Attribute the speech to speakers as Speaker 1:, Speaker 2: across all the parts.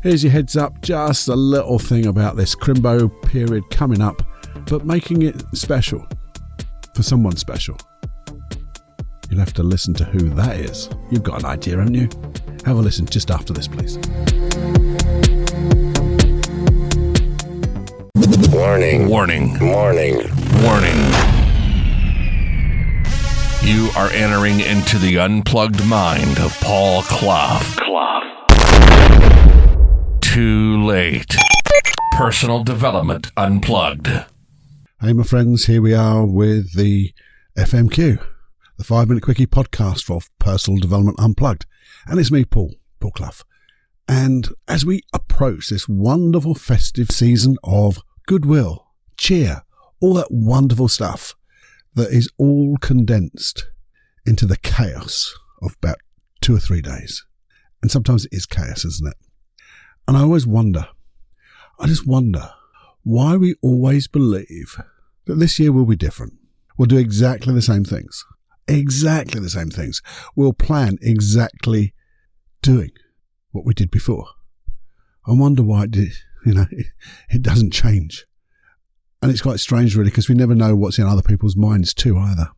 Speaker 1: Here's your heads up, just a little thing about this Crimbo period coming up, but making it special for someone special. You'll have to listen to who that is. You've got an idea, haven't you? Have a listen just after this, please.
Speaker 2: Warning.
Speaker 3: Warning.
Speaker 2: Warning.
Speaker 3: Warning. You are entering into the unplugged mind of Paul Clough. Too late. Personal Development Unplugged.
Speaker 1: Hey, my friends, here we are with the FMQ, the 5-Minute Quickie podcast for Personal Development Unplugged. And it's me, Paul Clough. And as we approach this wonderful festive season of goodwill, cheer, all that wonderful stuff that is all condensed into the chaos of about 2 or 3 days. And sometimes it is chaos, isn't it? And I just wonder why we always believe that this year will be different. We'll do exactly the same things. Exactly the same things. We'll plan exactly doing what we did before. I wonder why it doesn't change. And it's quite strange, really, because we never know what's in other people's minds too, either.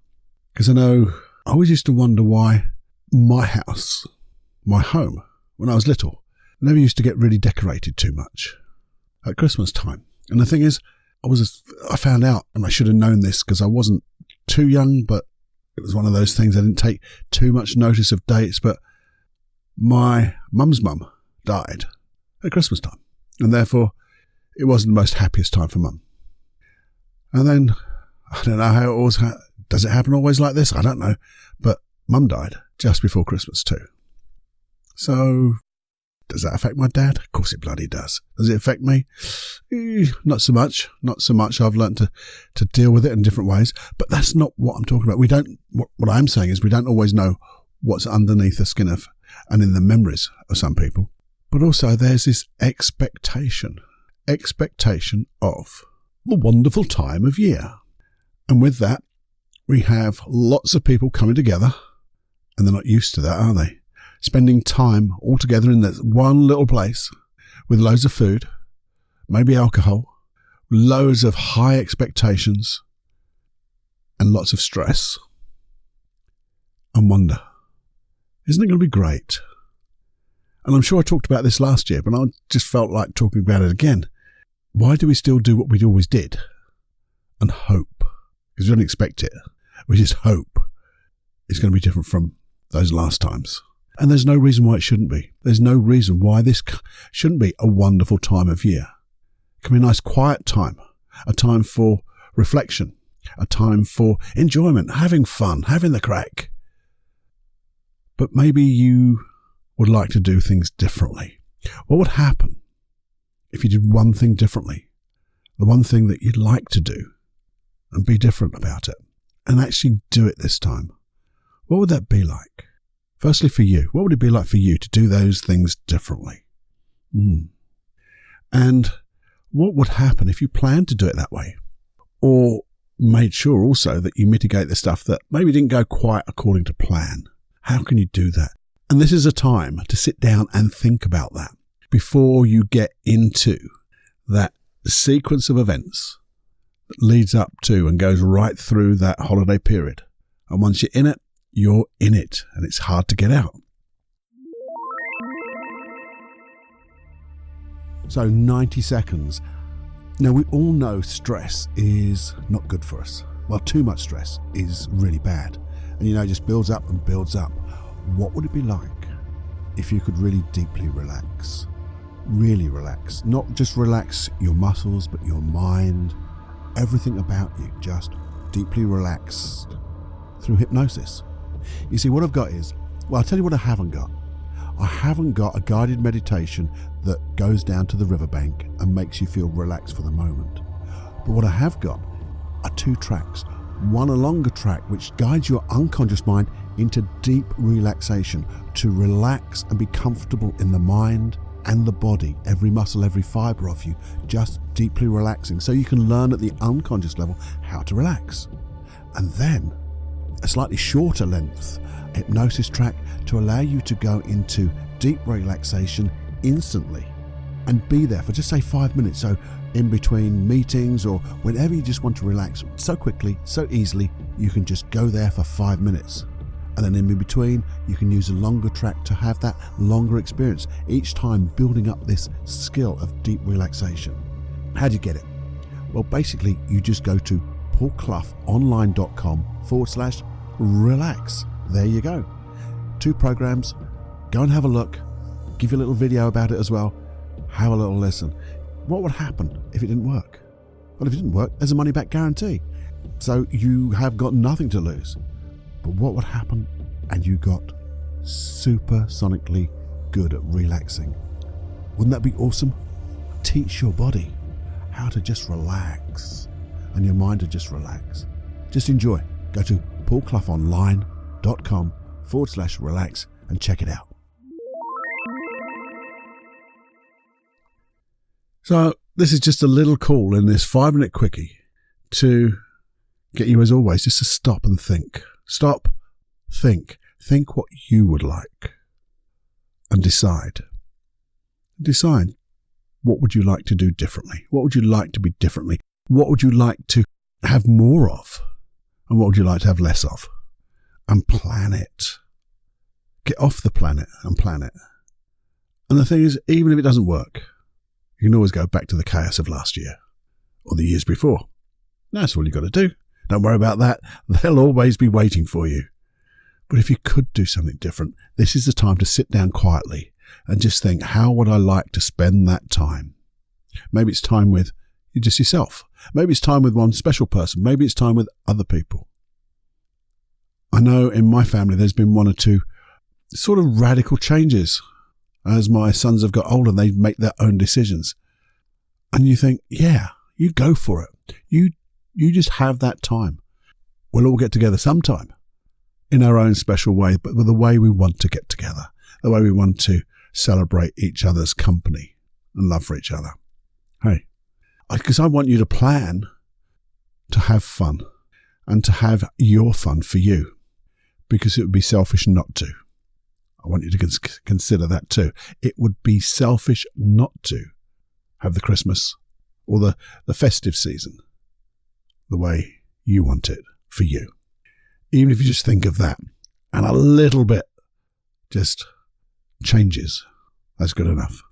Speaker 1: Because I always used to wonder why my house, my home, when I was little, never used to get really decorated too much at Christmas time. And the thing is, I found out, and I should have known this because I wasn't too young, but it was one of those things I didn't take too much notice of dates, but my mum's mum died at Christmas time. And therefore, it wasn't the most happiest time for mum. And then, I don't know how it always does it happen always like this? I don't know. But mum died just before Christmas too. So, does that affect my dad? Of course it bloody does. Does it affect me? Not so much. Not so much. I've learnt to deal with it in different ways. But that's not what I'm talking about. What I'm saying is we don't always know what's underneath the skin of and in the memories of some people. But also there's this expectation of the wonderful time of year. And with that, we have lots of people coming together, and they're not used to that, are they? Spending time all together in that one little place with loads of food, maybe alcohol, loads of high expectations, and lots of stress and wonder. Isn't it going to be great? And I'm sure I talked about this last year, but I just felt like talking about it again. Why do we still do what we always did? And hope. Because we don't expect it. We just hope it's going to be different from those last times. And there's no reason why it shouldn't be. There's no reason why this shouldn't be a wonderful time of year. It can be a nice quiet time, a time for reflection, a time for enjoyment, having fun, having the crack. But maybe you would like to do things differently. What would happen if you did one thing differently? The one thing that you'd like to do and be different about it and actually do it this time. What would that be like? Firstly, for you, what would it be like for you to do those things differently? And what would happen if you planned to do it that way? Or made sure also that you mitigate the stuff that maybe didn't go quite according to plan? How can you do that? And this is a time to sit down and think about that before you get into that sequence of events that leads up to and goes right through that holiday period. And once you're in it, you're in it, and it's hard to get out. So 90 seconds. Now, we all know stress is not good for us. Well, too much stress is really bad. And it just builds up and builds up. What would it be like if you could really deeply relax? Really relax. Not just relax your muscles, but your mind, everything about you, just deeply relaxed through hypnosis. You see, what I've got is, well, I'll tell you what I haven't got. I haven't got a guided meditation that goes down to the riverbank and makes you feel relaxed for the moment. But what I have got are 2 tracks. One, a longer track, which guides your unconscious mind into deep relaxation, to relax and be comfortable in the mind and the body, every muscle, every fibre of you, just deeply relaxing, so you can learn at the unconscious level how to relax. And then a slightly shorter length hypnosis track to allow you to go into deep relaxation instantly and be there for just say 5 minutes. So in between meetings or whenever you just want to relax so quickly, so easily, you can just go there for 5 minutes. And then in between, you can use a longer track to have that longer experience, each time building up this skill of deep relaxation. How do you get it? Well, basically, you just go to paulcloughonline.com/relax. There you go. 2 programs. Go and have a look. Give you a little video about it as well. Have a little listen. What would happen if it didn't work? Well, if it didn't work, there's a money-back guarantee. So you have got nothing to lose. But what would happen? And you got supersonically good at relaxing. Wouldn't that be awesome? Teach your body how to just relax and your mind to just relax. Just enjoy. Go to paulcloughonline.com/relax and check it out. So this is just a little call in this 5-minute quickie to get you, as always, just to stop and think. Stop, think what you would like, and decide. What would you like to do differently? What would you like to be differently? What would you like to have more of? And what would you like to have less of? And plan it. Get off the planet and plan it. And the thing is, even if it doesn't work, you can always go back to the chaos of last year or the years before. That's all you got to do. Don't worry about that. They'll always be waiting for you. But if you could do something different, this is the time to sit down quietly and just think, how would I like to spend that time? Maybe it's time with just yourself. Maybe it's time with one special person. Maybe it's time with other people. I know in my family there's been 1 or 2 sort of radical changes. As my sons have got older, they make their own decisions. And you think, yeah, you go for it. You just have that time. We'll all get together sometime in our own special way, but with the way we want to get together, the way we want to celebrate each other's company and love for each other. Hey, because I want you to plan to have fun and to have your fun for you, because it would be selfish not to. I want you to consider that too. It would be selfish not to have the Christmas or the festive season the way you want it for you. Even if you just think of that and a little bit just changes, that's good enough.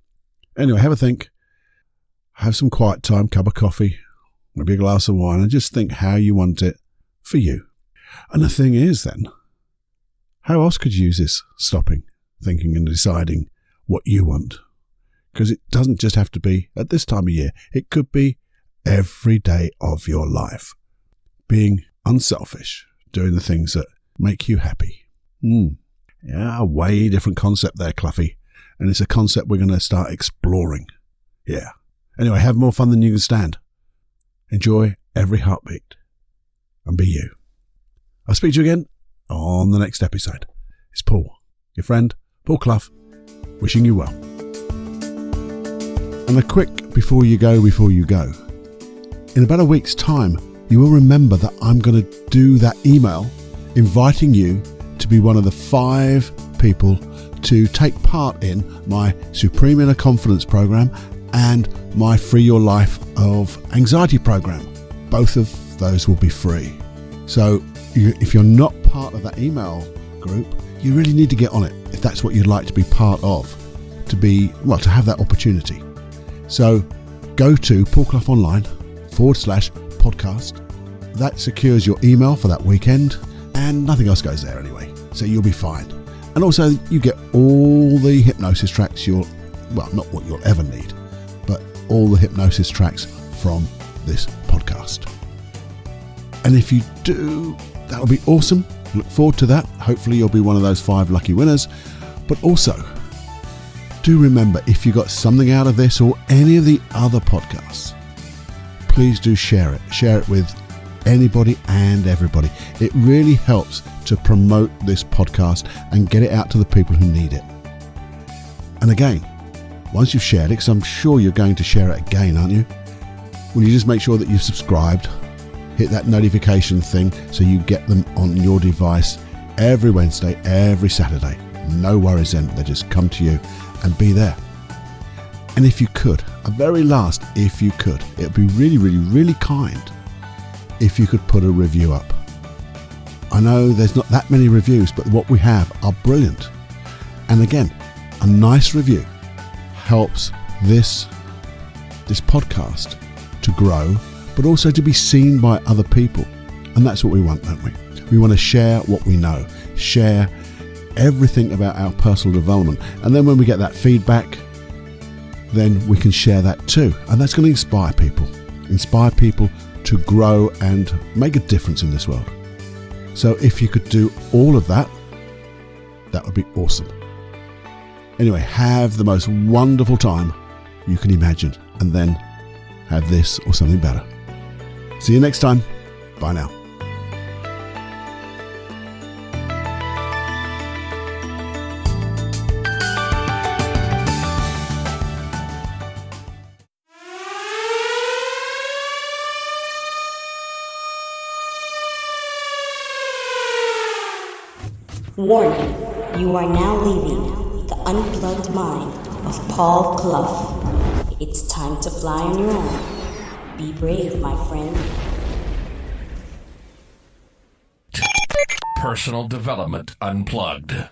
Speaker 1: Anyway, have a think. Have some quiet time, cup of coffee, maybe a glass of wine, and just think how you want it for you. And the thing is then, how else could you use this stopping, thinking and deciding what you want? Because it doesn't just have to be at this time of year. It could be every day of your life. Being unselfish, doing the things that make you happy. Yeah, a way different concept there, Cluffy. And it's a concept we're going to start exploring. Yeah. Anyway, have more fun than you can stand. Enjoy every heartbeat. And be you. I'll speak to you again on the next episode. It's Paul, your friend, Paul Clough, wishing you well. And a quick before you go. In about a week's time, you will remember that I'm going to do that email inviting you to be one of the 5 people to take part in my Supreme Inner Confidence program and my Free Your Life of Anxiety program. Both of those will be free. So if you're not part of that email group, you really need to get on it if that's what you'd like to be part of, to have that opportunity. So go to paulcloughonline.com/podcast. That secures your email for that weekend, and nothing else goes there anyway, so you'll be fine. And also you get all the hypnosis tracks not what you'll ever need, but all the hypnosis tracks from this podcast. And if you do, that'll be awesome. Look forward to that. Hopefully you'll be one of those 5 lucky winners. But also, do remember, if you got something out of this or any of the other podcasts, please do share it. Share it with anybody and everybody. It really helps to promote this podcast and get it out to the people who need it. And again, once you've shared it, because I'm sure you're going to share it again, aren't you? Will you just make sure that you've subscribed? Hit that notification thing so you get them on your device every Wednesday, every Saturday. No worries then, they just come to you and be there. And if you could, at very last, if you could, it would be really, really, really kind if you could put a review up. I know there's not that many reviews, but what we have are brilliant. And again, a nice review helps this podcast to grow, but also to be seen by other people. And that's what we want, don't we? We want to share what we know, share everything about our personal development. And then when we get that feedback, then we can share that too. And that's going to inspire people to grow and make a difference in this world. So if you could do all of that, that would be awesome. Anyway, have the most wonderful time you can imagine, and then have this or something better. See you next time. Bye now.
Speaker 2: Warning, you are now leaving the unplugged mind of Paul Clough. It's time to fly on your own. Be brave, my friend.
Speaker 3: Personal Development Unplugged.